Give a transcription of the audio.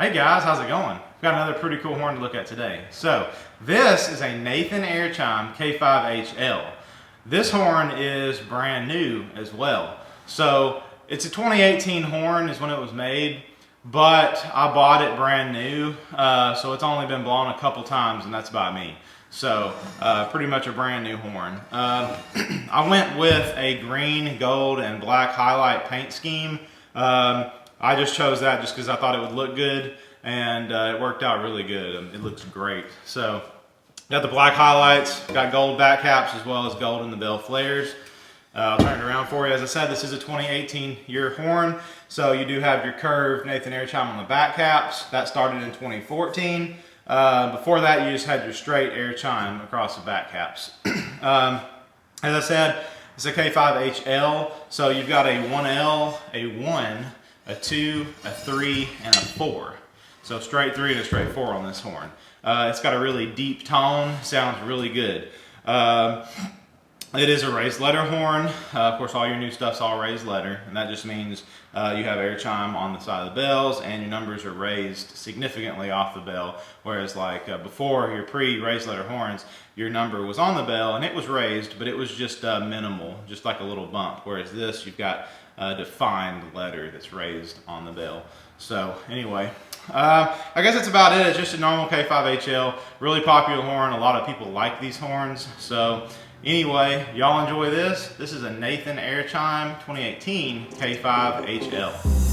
Hey guys, how's it going? We've got another pretty cool horn to look at today. So this is a Nathan Airchime K5HL. This horn is brand new as well. So it's a 2018 horn is when it was made, but I bought it brand new. So it's only been blown a couple times and that's by me. So pretty much a brand new horn. I went with a green, gold, and black highlight paint scheme. I just chose that just because I thought it would look good, and it worked out really good. It looks great. So got the black highlights, got gold back caps as well as gold in the bell flares. I'll turn it around for you. As I said, this is a 2018 year horn, so you do have your curved Nathan Airchime on the back caps. That started in 2014. Before that, you just had your straight Airchime across the back caps. As I said, it's a K5HL, so you've got a 1L, a 1, a 2, a 3, and a 4. So straight 3 and a straight 4 on this horn. It's got a really deep tone, sounds really good. It is a raised letter horn. Of course, all your new stuff's all raised letter, and that just means you have Airchime on the side of the bells, and your numbers are raised significantly off the bell. Whereas, like before your pre-raised letter horns, your number was on the bell and it was raised, but it was just minimal, just like a little bump. Whereas this, you've got a defined letter that's raised on the bell. So anyway, I guess that's about it. It's just a normal K5HL, really popular horn. A lot of people like these horns. So anyway, y'all enjoy this. This is a Nathan Airchime 2018 K5HL.